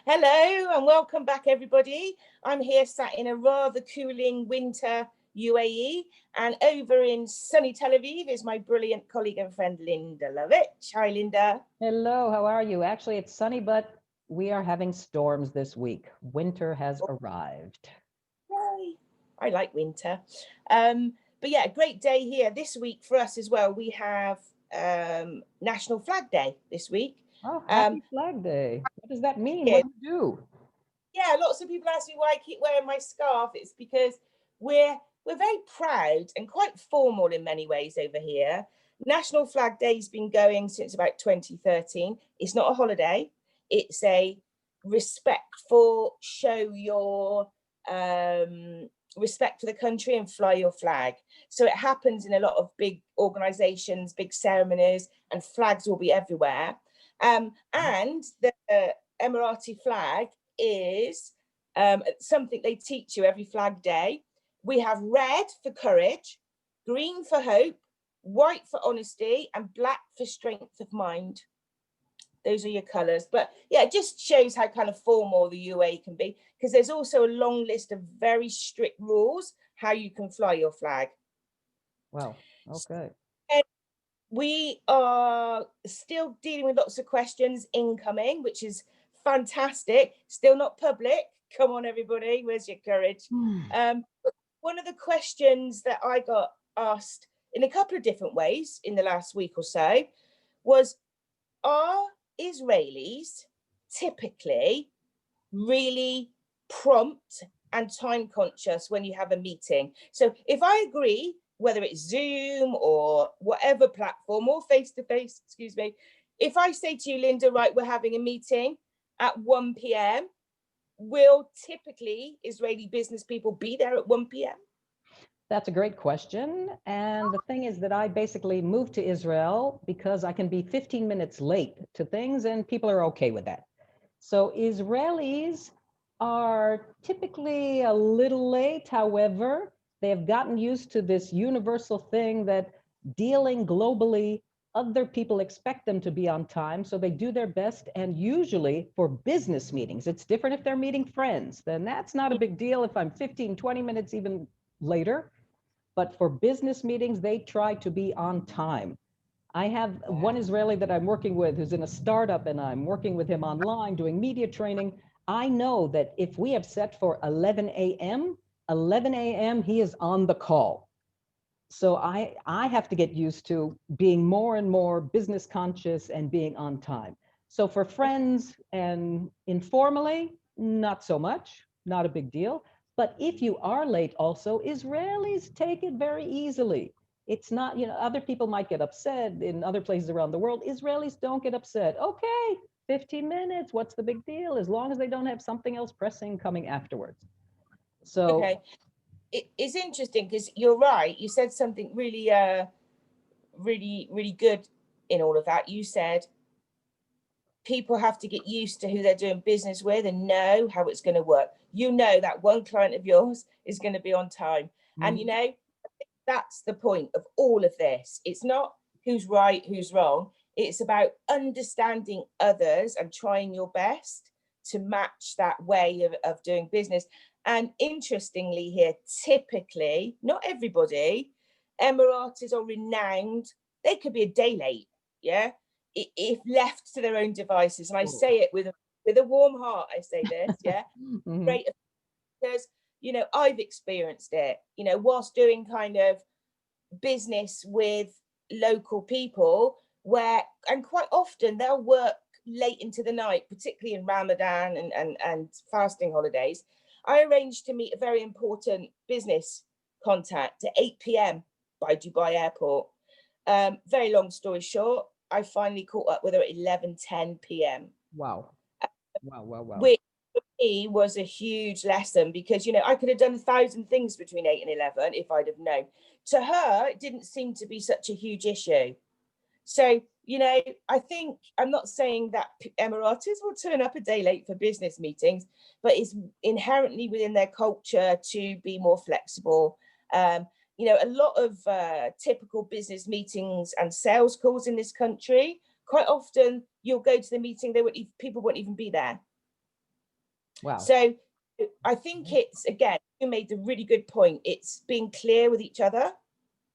Hello and welcome back, everybody. I'm here sat in a rather cooling winter UAE, and over in sunny Tel Aviv is my brilliant colleague and friend Linda Lovitch. Hi, Linda. Hello, how are you? Actually, it's sunny, but we are having storms this week. Winter has arrived. Yay. I like winter. But yeah, great day here this week for us as well. We have National Flag Day this week. Oh, Um, happy Flag Day. What does that mean? yeah, What do you do? yeah, lots of people ask me why I keep wearing my scarf. It's because we're we're very proud and quite formal in many ways over here. National Flag Day's been going since about 2013. It's not a holiday. It's a respectful show your respect for the country and fly your flag. So it happens in a lot of big organizations, big ceremonies, and flags will be everywhere. And the Emirati flag is something they teach you every Flag Day. We have red for courage, green for hope, white for honesty, and black for strength of mind. Those are your colours. But yeah, it just shows how kind of formal the UAE can be, because there's also a long list of very strict rules how you can fly your flag. Wow, okay. And we are still dealing with lots of questions incoming, which is fantastic. Still not public. Come on, everybody. Where's your courage? Um, one of the questions that I got asked in a couple of different ways in the last week or so was, are Israelis typically really prompt and time conscious when you have a meeting? So if I agree, whether it's Zoom or whatever platform or face to face, excuse me, if I say to you, Linda, right, we're having a meeting at 1 p.m., will typically Israeli business people be there at 1 p.m.? That's a great question. And the thing is that I basically moved to Israel because I can be 15 minutes late to things and people are okay with that. So Israelis are typically a little late. However, they have gotten used to this universal thing that dealing globally, other people expect them to be on time. So they do their best. And usually for business meetings, it's different if they're meeting friends. Then that's not a big deal if I'm 15, 20 minutes even later. But for business meetings, they try to be on time. I have one Israeli that I'm working with who's in a startup, and I'm working with him online doing media training. I know that if we have set for 11 a.m., 11 a.m., he is on the call. So I have to get used to being more and more business conscious and being on time. So for friends and informally, not so much, not a big deal. But if you are late also, Israelis take it very easily. It's not, other people might get upset in other places around the world. Israelis don't get upset. Okay, 15 minutes, what's the big deal? As long as they don't have something else pressing coming afterwards. So Okay. It's interesting because you're right. You said something really, really good in all of that. You said people have to get used to who they're doing business with and know how it's going to work. You know that one client of yours is going to be on time. And mhm. that's the point of all of this. It's not who's right, who's wrong. It's about understanding others and trying your best to match that way of doing business. And interestingly, here, typically, not everybody, Emiratis are renowned. They could be a day late, yeah, if left to their own devices. And I Oh. say it with a warm heart. I say this, yeah, Mhm. great, because I've experienced it. Whilst doing kind of business with local people, where and quite often they'll work late into the night, particularly in Ramadan and fasting holidays. I arranged to meet a very important business contact at 8 p.m. by Dubai Airport. Very long story short, I finally caught up with her at 11:10 p.m. Wow. Wow, wow, wow. which for me was a huge lesson, because I could have done 1,000 things between 8 and 11 if I'd have known. To her, it didn't seem to be such a huge issue. So I think, I'm not saying that Emiratis will turn up a day late for business meetings, but it's inherently within their culture to be more flexible. A lot of typical business meetings and sales calls in this country, quite often you'll go to the meeting, people won't even be there. Wow. So I think it's, again, you made a really good point. It's being clear with each other,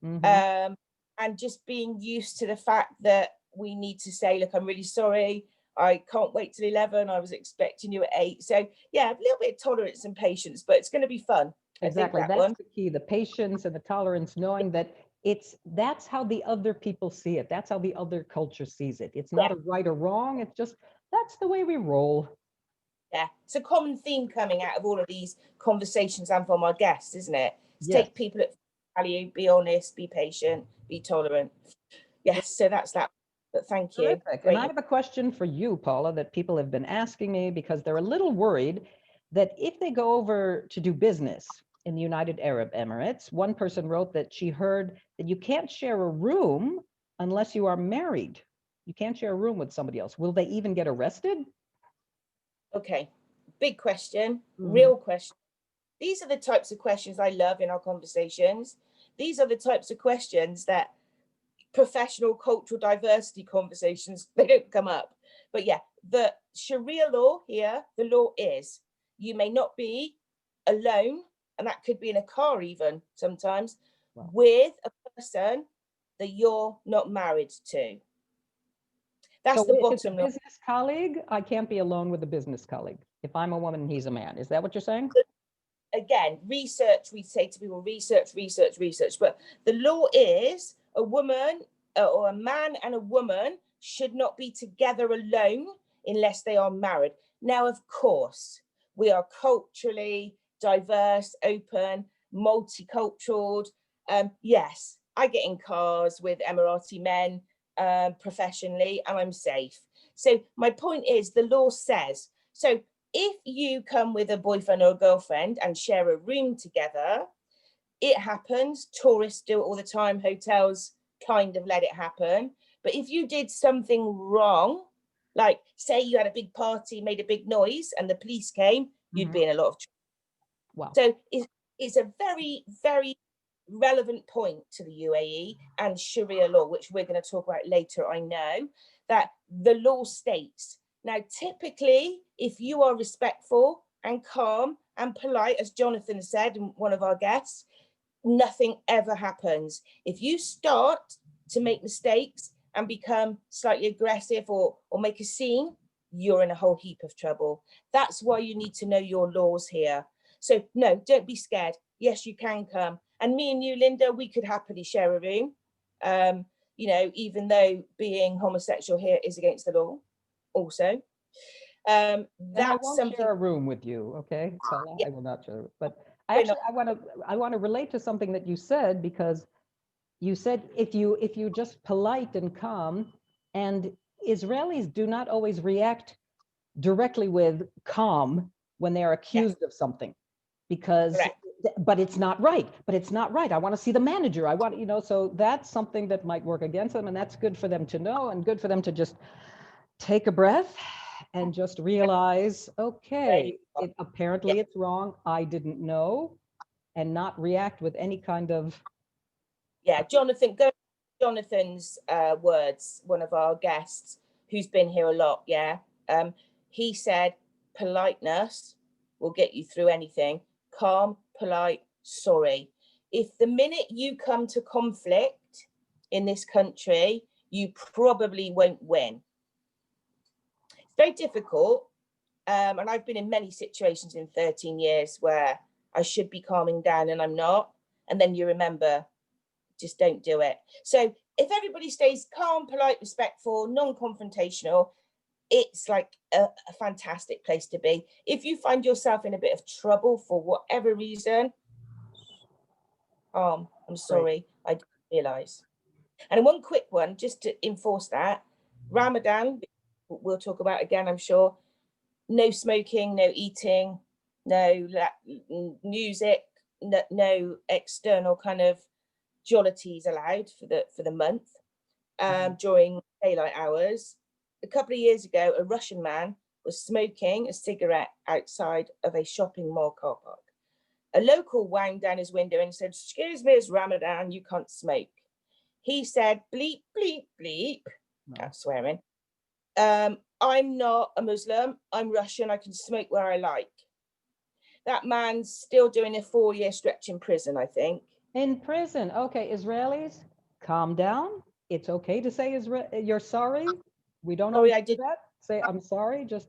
and just being used to the fact that we need to say, look, I'm really sorry. I can't wait till 11. I was expecting you at 8. So yeah, a little bit of tolerance and patience, but it's going to be fun. Exactly. I think that That's one. the key, the patience and the tolerance, knowing that that's how the other people see it. That's how the other culture sees it. It's not Yeah. a right or wrong. It's just, that's the way we roll. Yeah, it's a common theme coming out of all of these conversations and from our guests, isn't it? It's Yes. take people at value, be honest, be patient, be tolerant. Yes, so that's that. But thank you. Terrific. Great. And I have a question for you, Paula, that people have been asking me because they're a little worried that if they go over to do business in the United Arab Emirates, one person wrote that she heard that you can't share a room unless you are married. You can't share a room with somebody else. Will they even get arrested? Okay, big question, real question. These are the types of questions I love in our conversations. These are the types of questions that professional cultural diversity conversations, they don't come up. But yeah, the Sharia law here, the law is you may not be alone, and that could be in a car even sometimes, with a person that you're not married to. That's So the if it's a bottom line. business colleague, I can't be alone with a business colleague. If I'm a woman and he's a man, is that what you're saying? Again, research, we say to people, research, research, research. But the law is a woman or a man and a woman should not be together alone unless they are married. Now, of course, we are culturally diverse, open, multicultural. Yes, I get in cars with Emirati men professionally, and I'm safe. So my point is, the law says, so if you come with a boyfriend or a girlfriend and share a room together, it happens. Tourists do it all the time. Hotels kind of let it happen. But if you did something wrong, like say you had a big party, made a big noise, and the police came, you'd be in a lot of trouble. Wow. So it's a very, very relevant point to the UAE and Sharia law, which we're going to talk about later. I know that the law states. Now, typically, if you are respectful and calm and polite, as Jonathan said, one of our guests, nothing ever happens. If you start to make mistakes and become slightly aggressive or make a scene, you're in a whole heap of trouble. That's why you need to know your laws here. So no, don't be scared. Yes, you can come. And me and you, Linda, we could happily share a room. You know, even though being homosexual here is against the law also. And I That's won't something. share a room with you, okay, Paula? Yeah, I will not share. But actually, I want to relate to something that you said, because you said if you just polite and calm, and Israelis do not always react directly with calm when they are accused of something, because correct. but it's not right. But it's not right. I want to see the manager. I want, so that's something that might work against them, and that's good for them to know, and good for them to just take a breath and just realize, okay, apparently it's wrong. I didn't know, and not react with any kind of. Yeah, Jonathan's words, one of our guests who's been here a lot. Yeah, he said politeness will get you through anything. Calm, polite, sorry. If the minute you come to conflict in this country, you probably won't win. It's very difficult. And I've been in many situations in 13 years where I should be calming down and I'm not. And then you remember, just don't do it. So if everybody stays calm, polite, respectful, non-confrontational, it's like a fantastic place to be. If you find yourself in a bit of trouble for whatever reason, I'm sorry, I didn't realize. And one quick one, just to enforce that, Ramadan, we'll talk about again, I'm sure. No smoking, no eating, no music, no external kind of jollities allowed for the month during daylight hours. A couple of years ago, a Russian man was smoking a cigarette outside of a shopping mall car park. A local wound down his window and said, "Excuse me, it's Ramadan, you can't smoke." He said, "Bleep, bleep, bleep," that's swearing. "I'm not a Muslim, I'm Russian, I can smoke where I like." that man's still doing a 4-year stretch in prison, I think. In prison. Okay, Israelis, calm down. It's okay to say you're sorry. We don't always Sorry, I do did. that. Say, I'm sorry. Just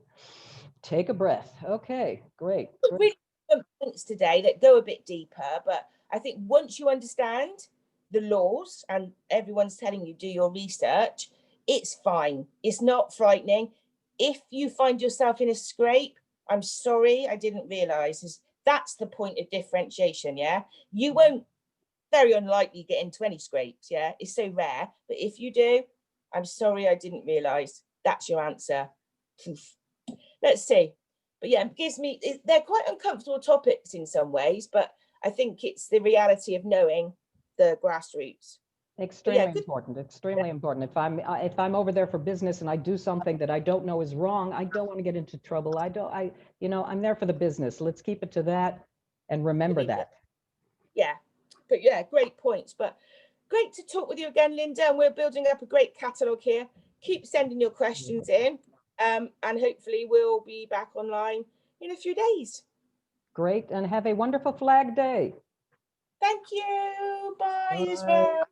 take a breath. Okay, great. Really good points today that go a bit deeper, but I think once you understand the laws and everyone's telling you do your research, it's fine. It's not frightening. If you find yourself in a scrape, I'm sorry, I didn't realize. That's the point of differentiation. Yeah, you won't very unlikely get into any scrapes. Yeah, it's so rare, but if you do, I'm sorry, I didn't realize. That's your answer. Let's see. But yeah, it gives me, they're quite uncomfortable topics in some ways, but I think it's the reality of knowing the grassroots. Extremely important. Extremely important. If I'm over there for business and I do something that I don't know is wrong, I don't want to get into trouble. I'm there for the business. Let's keep it to that and remember that. Yeah, but yeah, great points. But great to talk with you again, Linda. And we're building up a great catalogue here. Keep sending your questions in, and hopefully we'll be back online in a few days. Great, and have a wonderful Flag Day. Thank you. Bye, Bye. Israel.